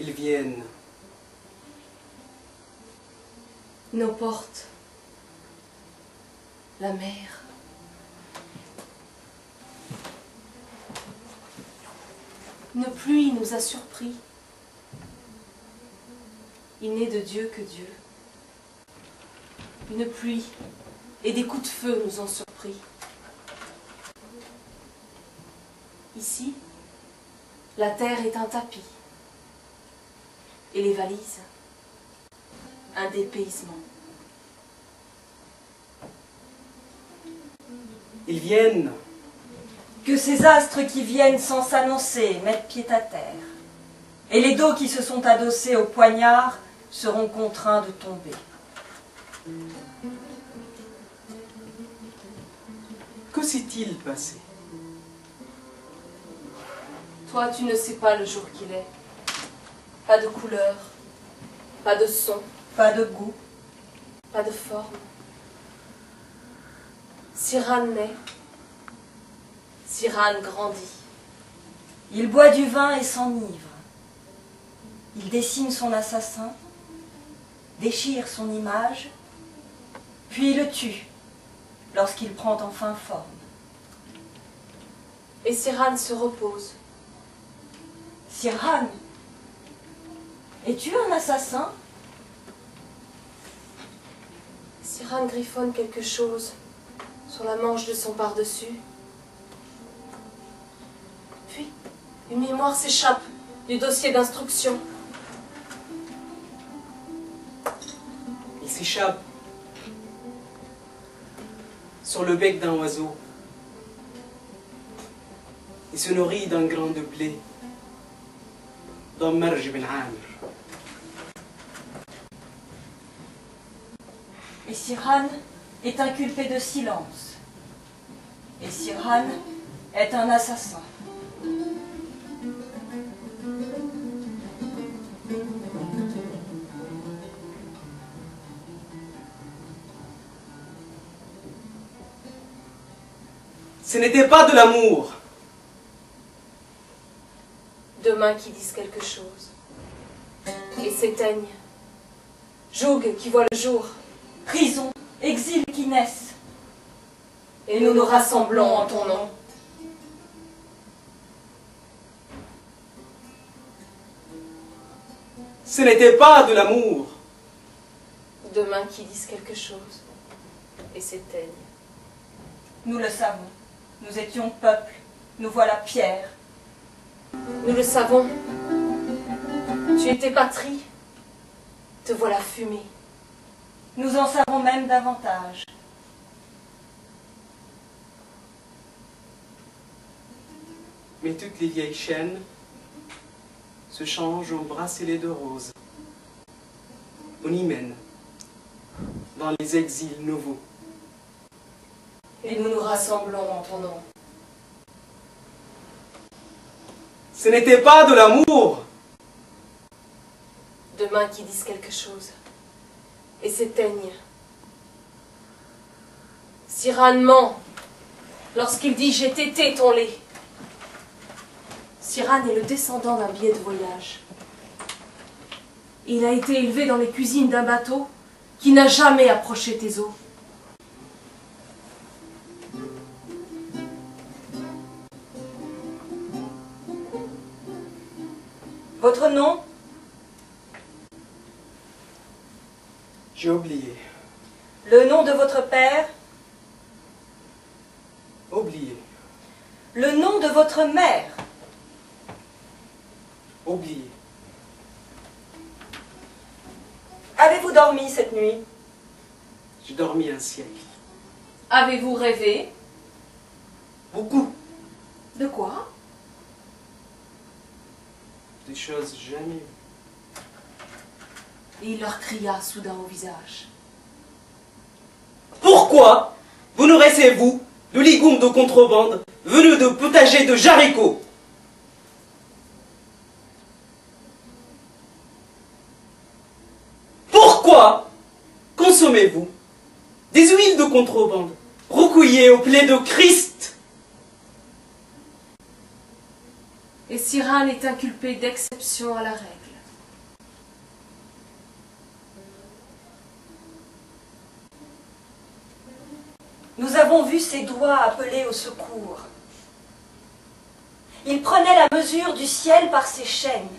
Ils viennent. Nos portes. La mer. Une pluie nous a surpris. Il n'est de Dieu que Dieu. Une pluie et des coups de feu nous ont surpris. Ici, la terre est un tapis. Et les valises, un dépaysement. Ils viennent. Que ces astres qui viennent sans s'annoncer mettent pied à terre. Et les dos qui se sont adossés au poignard seront contraints de tomber. Que s'est-il passé? Toi, tu ne sais pas le jour qu'il est. Pas de couleur, pas de son, Pas de goût. pas de forme. Cyrane naît, Cyrane grandit. Il boit du vin et s'enivre. Il dessine son assassin, déchire son image, puis le tue lorsqu'il prend enfin forme. Et Cyrane se repose. Cyrane, es-tu un assassin? Cyrane griffonne quelque chose sur la manche de son par-dessus. Puis, une mémoire s'échappe du dossier d'instruction. Il s'échappe sur le bec d'un oiseau. Il se nourrit d'un grain de blé, d'un marj ben Amr. Et Cyrane est inculpé de silence. Et Cyrane est un assassin. Ce n'était pas de l'amour. Deux mains qui disent quelque chose et s'éteignent. Joug qui voit le jour. Prison, exil qui naissent. Et nous nous rassemblons en ton nom. Ce n'était pas de l'amour. Deux mains qui disent quelque chose et s'éteignent. Nous le savons. Nous étions peuple. Nous voilà pierre. Nous le savons. Tu étais patrie. Te voilà fumée. Nous en savons même davantage. Mais toutes les vieilles chaînes se changent en bracelets de roses. On y mène dans les exils nouveaux. Et nous nous rassemblons en ton nom. Ce n'était pas de l'amour. Deux mains qui disent quelque chose et s'éteignent. Cyrane ment lorsqu'il dit « j'ai tété ton lait ». Cyrane est le descendant d'un billet de voyage. Il a été élevé dans les cuisines d'un bateau qui n'a jamais approché tes eaux. Votre nom? J'ai oublié. Le nom de votre père? Oublié. Le nom de votre mère? Oublié. Avez-vous dormi cette nuit? J'ai dormi un siècle. Avez-vous rêvé? Beaucoup. De quoi? Des choses jamais vues. Et il leur cria soudain au visage. Pourquoi vous nourrissez-vous de légumes de contrebande venus de potagers de Jéricho? Pourquoi consommez-vous des huiles de contrebande recueillies au pied de Christ? Et Cyrane est inculpé d'exception à la règle. Nous avons vu ses doigts appeler au secours. Il prenait la mesure du ciel par ses chaînes.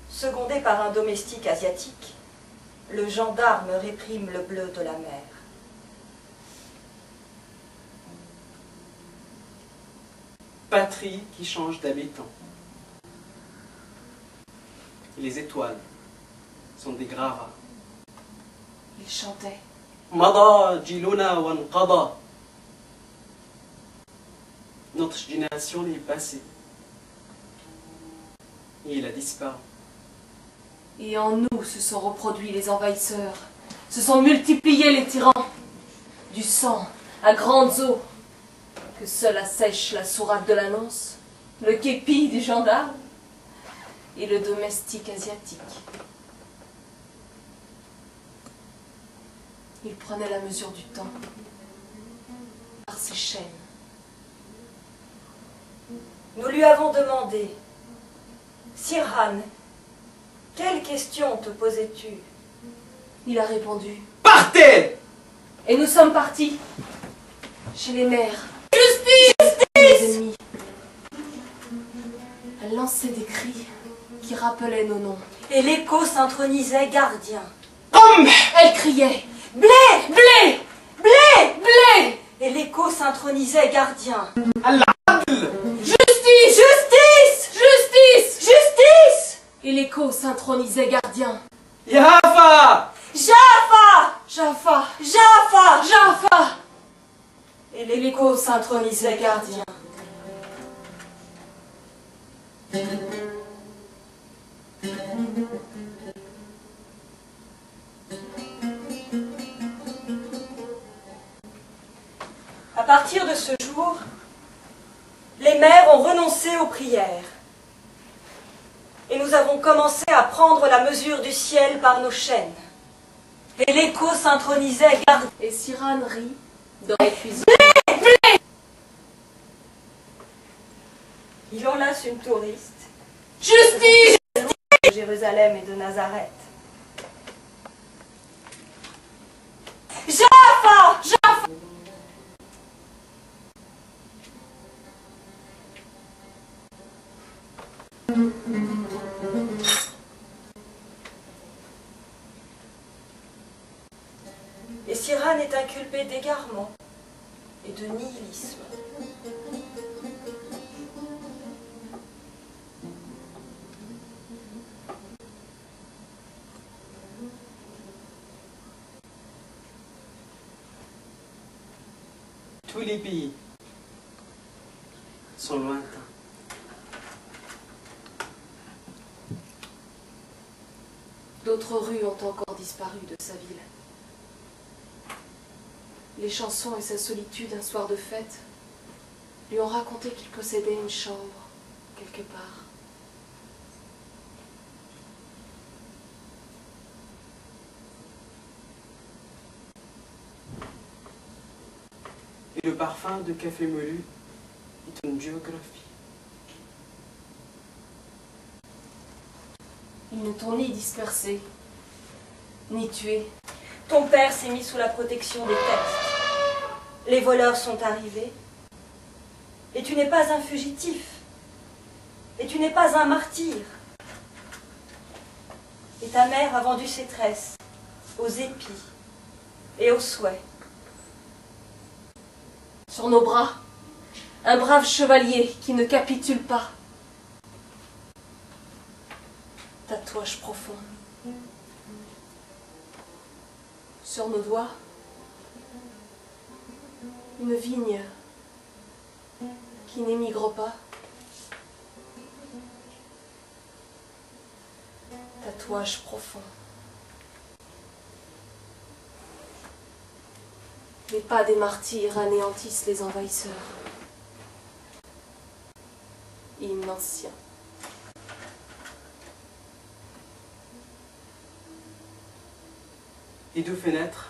Secondé par un domestique asiatique, le gendarme réprime le bleu de la mer. Patrie qui change d'habitant. Et les étoiles sont des gravats. Il chantait. Mada jiluna wanqada. Notre génération est passée. Et il a disparu. Et en nous se sont reproduits les envahisseurs, se sont multipliés les tyrans. Du sang à grandes eaux, que seul assèche la sourate de l'annonce, le képi du gendarme et le domestique asiatique. Il prenait la mesure du temps par ses chaînes. Nous lui avons demandé, Sirhan, quelle question te posais-tu? Il a répondu. Partez! Et nous sommes partis chez les mères. Justice! Les ennemis. Elle lançait des cris qui rappelaient nos noms. Et l'écho s'intronisait gardien. Elle criait. Blé! Blé! Blé! Blé! Et l'écho s'intronisait gardien. Justice! Justice! Justice! Justice! Et l'écho s'intronisait gardien. Yafa! Jaffa! Jaffa! Jaffa! Jaffa! Et l'écho s'intronisait gardien. À partir de ce jour, les mères ont renoncé aux prières. Et nous avons commencé à prendre la mesure du ciel par nos chaînes. Et l'écho s'intronisait gardien. Et Sirhan rit dans la cuisine. Il enlace une touriste Justice! de Jérusalem et de Nazareth. Jaffa! Jaffa! Et Sirhan est inculpé d'égarement et de nihilisme. Tous les pays sont lointains. D'autres rues ont encore disparu de sa ville. Les chansons et sa solitude un soir de fête lui ont raconté qu'il possédait une chambre quelque part. Et le parfum de café moulu est une biographie. Ils ne t'ont ni dispersé, ni tué. Ton père s'est mis sous la protection des textes. Les voleurs sont arrivés. Et tu n'es pas un fugitif. Et tu n'es pas un martyr. Et ta mère a vendu ses tresses aux épis et aux souhaits. Sur nos bras, un brave chevalier qui ne capitule pas. Tatouage profond. Sur nos doigts, une vigne qui n'émigre pas. Tatouage profond. Les pas des martyrs anéantissent les envahisseurs. Hymne ancien. Et deux fenêtres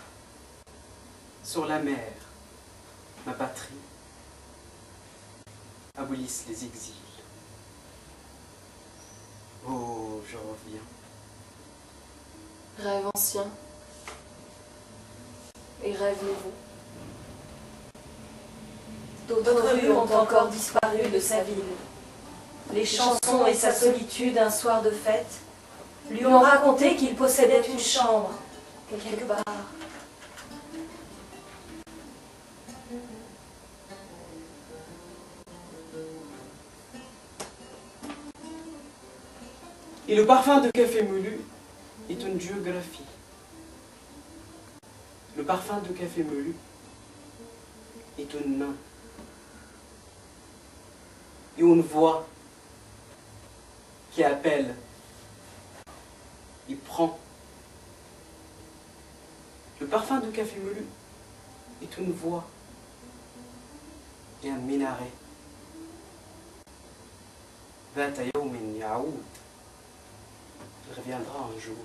sur la mer, ma patrie, abolissent les exils. Oh, je reviens. Rêve ancien. et rêves nouveaux. D'autres rues ont encore disparu de sa ville. Les chansons et sa solitude un soir de fête lui ont raconté qu'il possédait une chambre, quelque part. Et le parfum de café moulu est une géographie. Le parfum de café moulu est une main et une voix qui appelle et prend. Le parfum de café moulu est une voix et un minaret. ذات يوم يعود. Il reviendra un jour.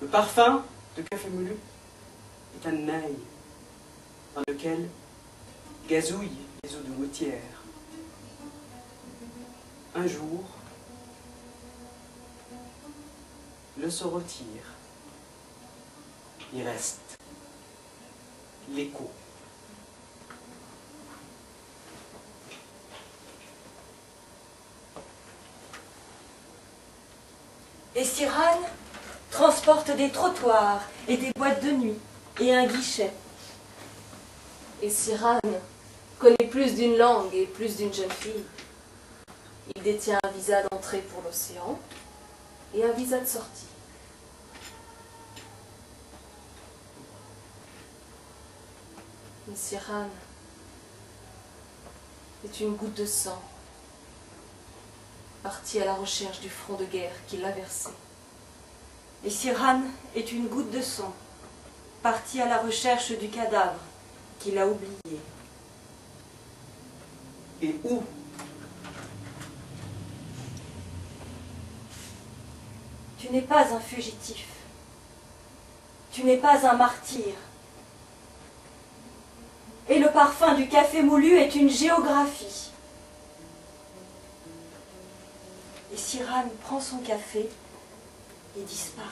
Le parfum de café moulu est un naï dans lequel gazouillent les eaux de gouttière. Un jour, le se retire. Il reste l'écho. Et Cyrane transporte des trottoirs et des boîtes de nuit et un guichet. Et Cyrane connaît plus d'une langue et plus d'une jeune fille. Il détient un visa d'entrée pour l'océan et un visa de sortie. Mais Cyrane est une goutte de sang, partie à la recherche du front de guerre qui l'a versé. Et Cyrane est une goutte de sang, partie à la recherche du cadavre qu'il a oublié. Et où? Tu n'es pas un fugitif. Tu n'es pas un martyr. Et le parfum du café moulu est une géographie. Et Cyrane prend son café et disparaît.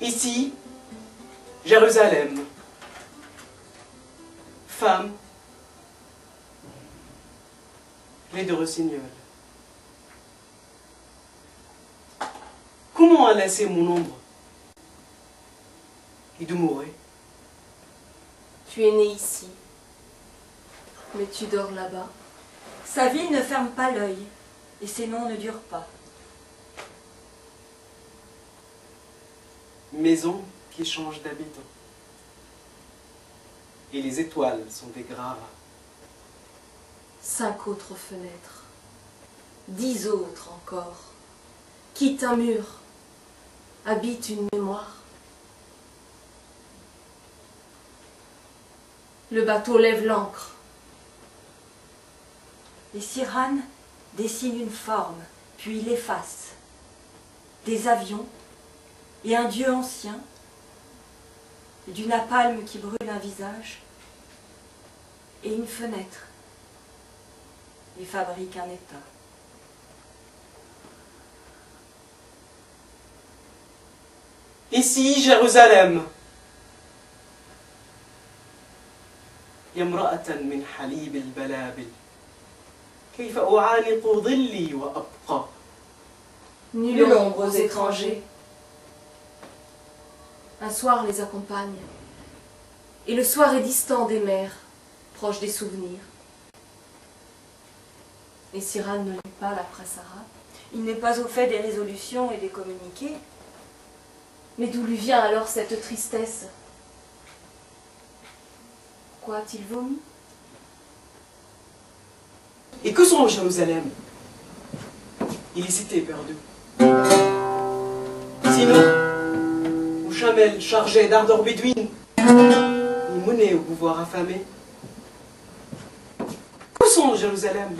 Ici, Jérusalem, femme, les deux rossignols. Comment a laissé mon ombre et de mourir? Tu es né ici, mais tu dors là-bas. Sa ville ne ferme pas l'œil et ses noms ne durent pas. Maison qui change d'habitants. Et les étoiles sont des gravats. 5 autres fenêtres, 10 autres encore, quittent un mur, habitent une mémoire. Le bateau lève l'ancre. Et Cyrane dessine une forme, puis l'efface. Des avions et un dieu ancien, et du napalm qui brûle un visage, et une fenêtre, et fabrique un état. Ici, Jérusalem. يا امرأة من حليب البلابل كيف أعانق ظلي وأبقى. Nulle ombre aux étrangers. Un soir les accompagne, et le soir est distant des mers, proche des souvenirs. Et Cyrane ne lit pas la presse arabe. Il n'est pas au fait des résolutions et des communiqués. Mais d'où lui vient alors cette tristesse? Quoi a-t-il vomi? Et que sont Jérusalem? Il est cité perdu. Sinon, aux chamelles chargées d'ardeur bédouine, il menait au pouvoir affamé. Que sont Jérusalem?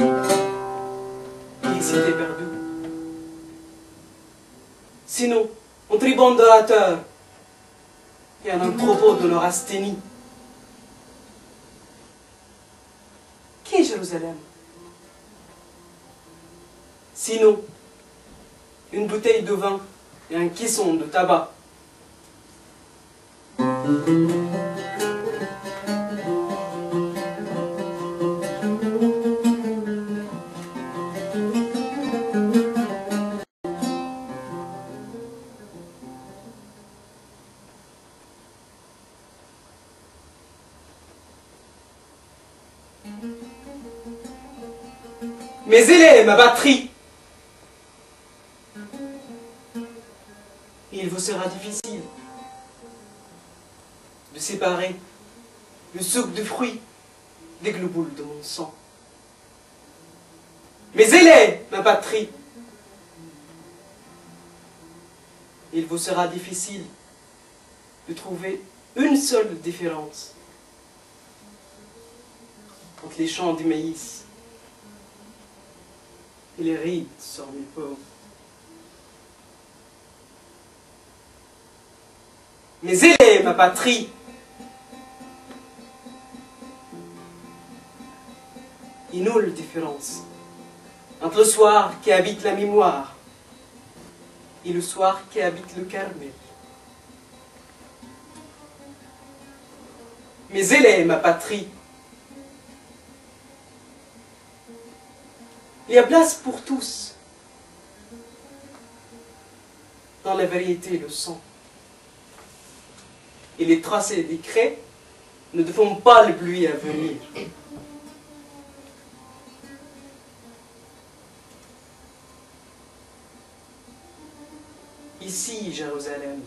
Il est cité perdu. Sinon, un tribun d'orateurs et un entrepôt de neurasthénie. Qui est Jérusalem? Sinon, une bouteille de vin et un caisson de tabac. Mais elle est ma batterie. Et il vous sera difficile de séparer le sucre de fruits des globules de mon sang. Mais elle est ma patrie. Il vous sera difficile de trouver une seule différence entre les champs du maïs et les rides sur mes pauvres. Mais elle est ma patrie. Et nulle différence entre le soir qui habite la mémoire et le soir qui habite le Carmel. Mais elle est ma patrie. Il y a place pour tous dans la variété le sang. Et les tracés des craies ne défendent pas le pluie à venir. Ici, Jérusalem,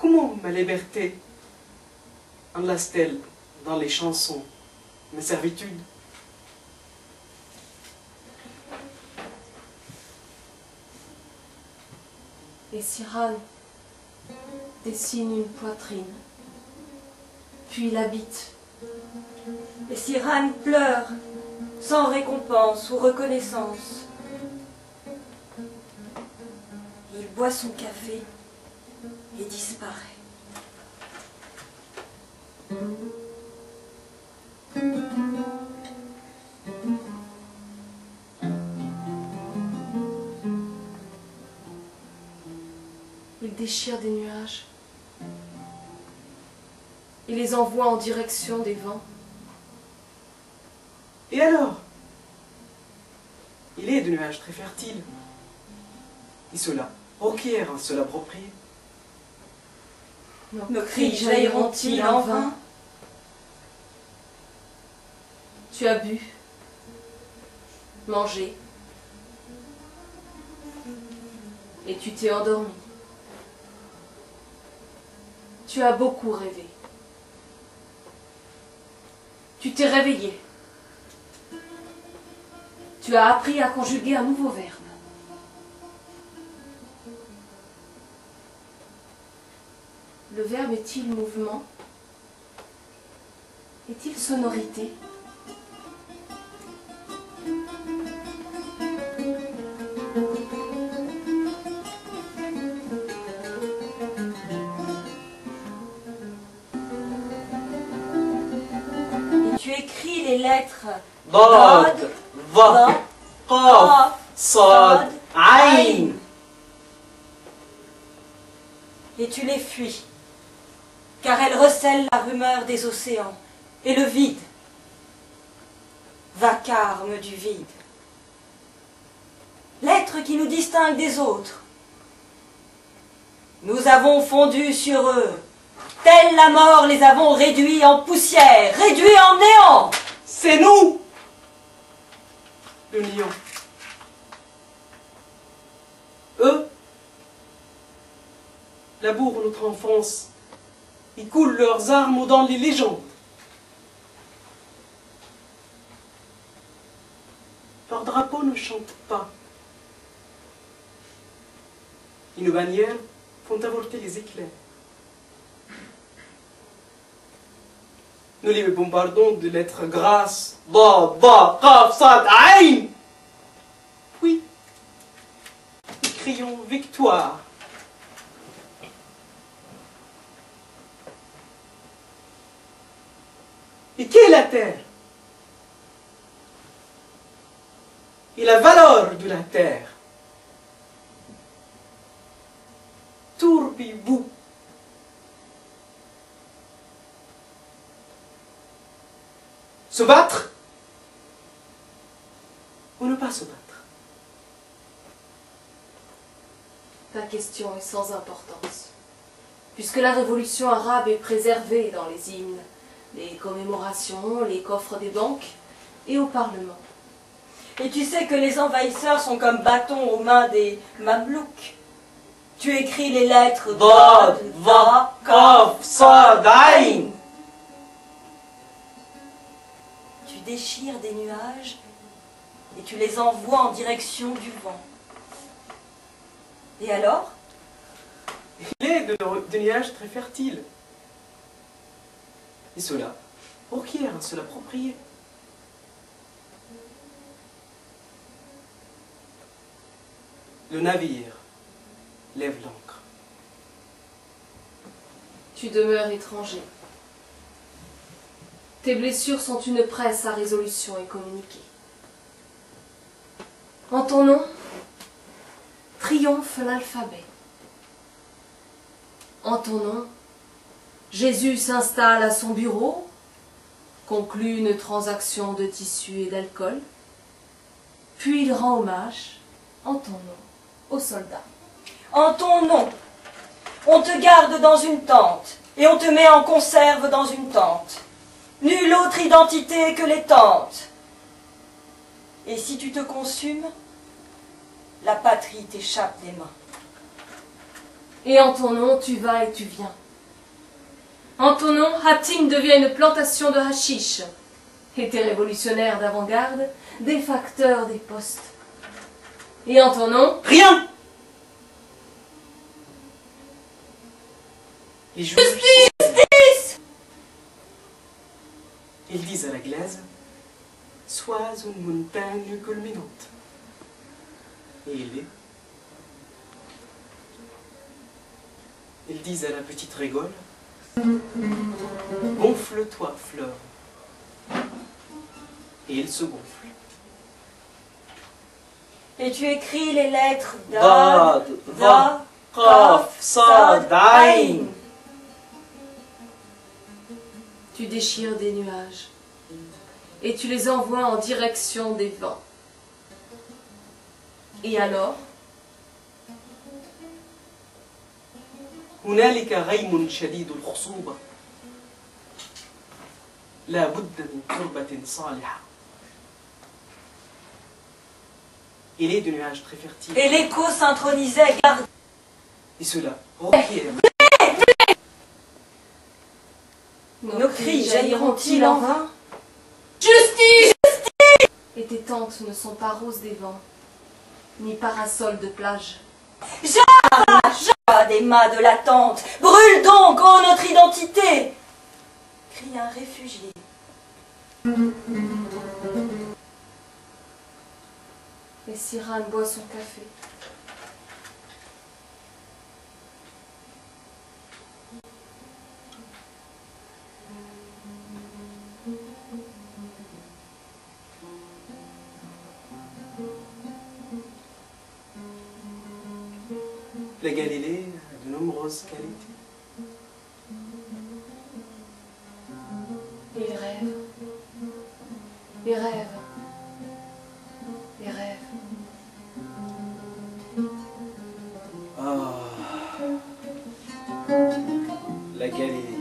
comment ma liberté enlace-t-elle dans les chansons mes servitudes? Et Cyrane dessine une poitrine, puis l'habite. Et Cyrane pleure, sans récompense ou reconnaissance. Il boit son café et disparaît. Il déchire des nuages et les envoie en direction des vents. Et alors? Il est de nuages très fertiles. Et cela requiert un seul approprié. Nos cris jailliront-ils en vain? Tu as bu, mangé, et tu t'es endormi. Tu as beaucoup rêvé. Tu t'es réveillé. Tu as appris à conjuguer un nouveau verbe. Le verbe est-il mouvement? Est-il sonorité? Et tu écris les lettres Dod, Va, Qaf, Sad, Aïn. et tu les fuis, car elles recèlent la rumeur des océans et le vide, vacarme du vide. L'être qui nous distingue des autres. Nous avons fondu sur eux, telle la mort les avons réduits en poussière, réduits en néant. C'est nous, le lion. Eux labourent notre enfance Ils coulent leurs armes dans les légendes. Leurs drapeaux ne chantent pas. Et nos bannières font avorter les éclairs. Nous les bombardons de lettres grasses. Ba, ba, qaf, sad, aïn. Puis, nous crions victoire. Et qu'est la terre? Et la valeur de la terre? Tourbez-vous. Se battre ou ne pas se battre? Ta question est sans importance, puisque la révolution arabe est préservée dans les hymnes, les commémorations, les coffres des banques et au Parlement. Et tu sais que les envahisseurs sont comme bâtons aux mains des Mamelouks. Tu écris les lettres Dad, Va, Kaf, Sad, Aïn. Tu déchires des nuages et tu les envoies en direction du vent. Et alors? Il est de nuages très fertiles. Et cela, pour qui est cela approprié? Le navire lève l'ancre. Tu demeures étranger. Tes blessures sont une presse à résolution et communiquée. En ton nom, triomphe l'alphabet. En ton nom, Jésus s'installe à son bureau, conclut une transaction de tissu et d'alcool, puis il rend hommage, en ton nom, aux soldats. En ton nom, on te garde dans une tente et on te met en conserve dans une tente. Nulle autre identité que les tentes. Et si tu te consumes, la patrie t'échappe des mains. Et en ton nom, tu vas et tu viens. En ton nom, Hatim devient une plantation de hashish. Et tes révolutionnaires d'avant-garde, des facteurs des postes. Et en ton nom... Rien! Les juges... Justice! Ils disent à la glaise, sois une montagne culminante. Et il est. Ils disent à la petite rigole, gonfle-toi, fleur. Et il se gonfle. Et tu écris les lettres Dad, Va, Qaf, Sad, Aïn. Tu déchires des nuages et tu les envoies en direction des vents. Et alors, هنالك غيم شديد الخصوبة لا بد من تربة صالحة. Il est de nuages très fertiles. et l'écho s'intronisait garde. Et cela requiert. Nos cris jailliront-ils en vain? Justice! Et tes tentes ne sont pas roses des vents, ni parasols de plage. Des mâts de la tente, brûle donc, ô notre identité! Crie un réfugié. Et Siran boit son café. La Galilée a de nombreuses qualités. Et il rêve. Il rêve. Il rêve. Ah, la Galilée.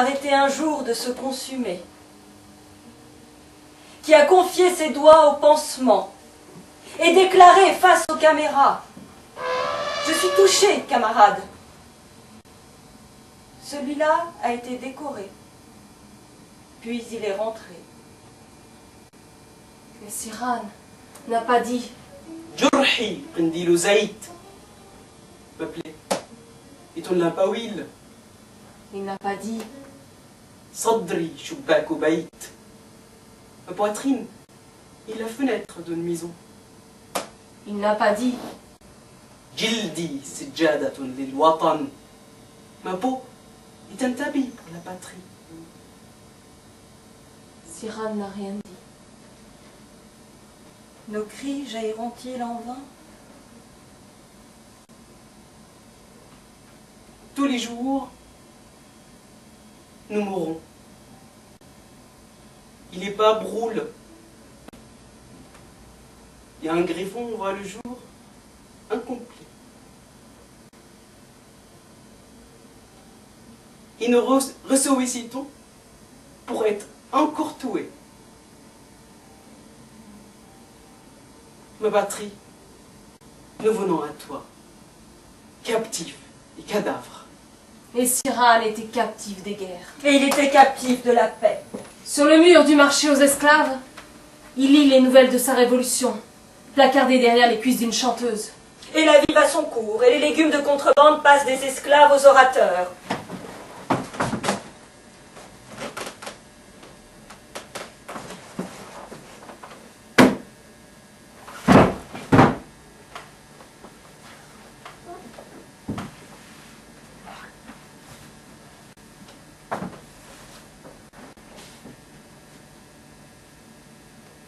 arrêté un jour de se consumer, qui a confié ses doigts au pansement et déclaré face aux caméras: je suis touché, camarade. Celui-là a été décoré, puis il est rentré. Mais Sirhan n'a pas dit. جرحي قنديل زيت m'appelait. Et ton lapawil. Il n'a pas dit. صدري شباك بيت. Ma poitrine est la fenêtre d'une maison. Il n'a pas dit. جلدي سجادة للوطن. Ma peau est un tapis pour la patrie. Sirhan n'a rien dit. Nos cris jailliront-ils en vain? Tous les jours, nous mourrons. Il n'est pas broule. Et un griffon voit le jour incomplet. Et nous ressuscitons pour être encore tués. Ma patrie, nous venons à toi, captifs et cadavres. Et Sirhan était captif des guerres. Et il était captif de la paix. Sur le mur du marché aux esclaves, il lit les nouvelles de sa révolution, placardées derrière les cuisses d'une chanteuse. Et la vie va son cours, et les légumes de contrebande passent des esclaves aux orateurs.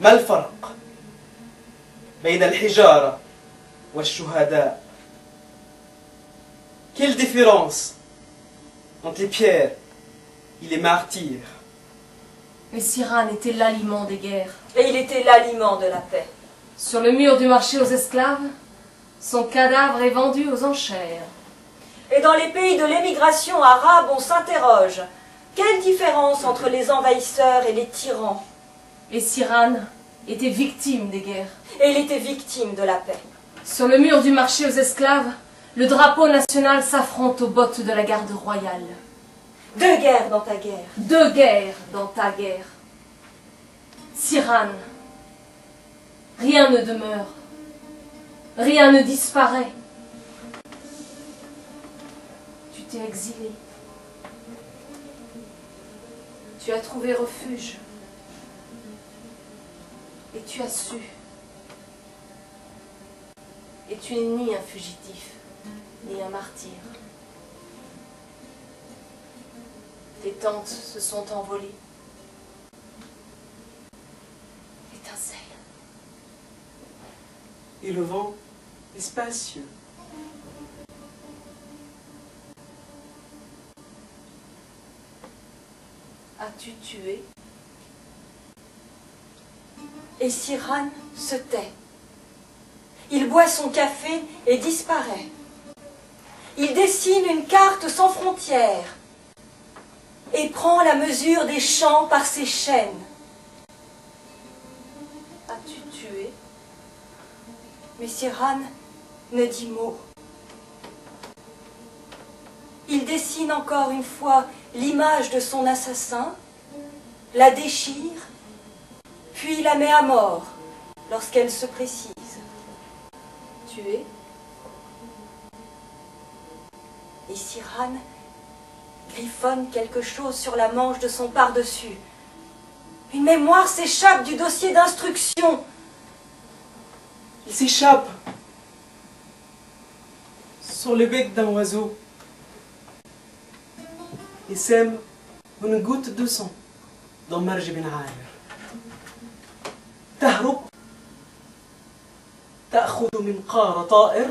ما الفرق بين الحجارة والشهداء؟ Quelle différence entre les pierres et les martyrs? Mais Sirhan était l'aliment des guerres. Et il était l'aliment de la paix. Sur le mur du marché aux esclaves, son cadavre est vendu aux enchères. Et dans les pays de l'émigration arabe, on s'interroge: quelle différence entre les envahisseurs et les tyrans? Et Sirhan était victime des guerres. Et il était victime de la paix. Sur le mur du marché aux esclaves, le drapeau national s'affronte aux bottes de la garde royale. Deux guerres dans ta guerre. Deux guerres dans ta guerre. Sirhan, rien ne demeure, rien ne disparaît. Tu t'es exilé. Tu as trouvé refuge. Et tu as su. Et tu n'es ni un fugitif, ni un martyr. Tes tentes se sont envolées. Étincelle. Et le vent est spacieux. As-tu tué? Et Sirhan se tait. Il boit son café et disparaît. Il dessine une carte sans frontières et prend la mesure des champs par ses chaînes. As-tu tué? Mais Sirhan ne dit mot. Il dessine encore une fois l'image de son assassin, la déchire, puis la met à mort lorsqu'elle se précise. Tué? Et Sirhan griffonne quelque chose sur la manche de son pardessus. Une mémoire s'échappe du dossier d'instruction. Il s'échappe sur le bec d'un oiseau et sème une goutte de sang dans Marj bin Amir. تهرب تأخذ منقار طائر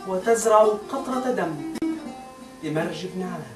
وتزرع قطرة دم لمرج بن عامر.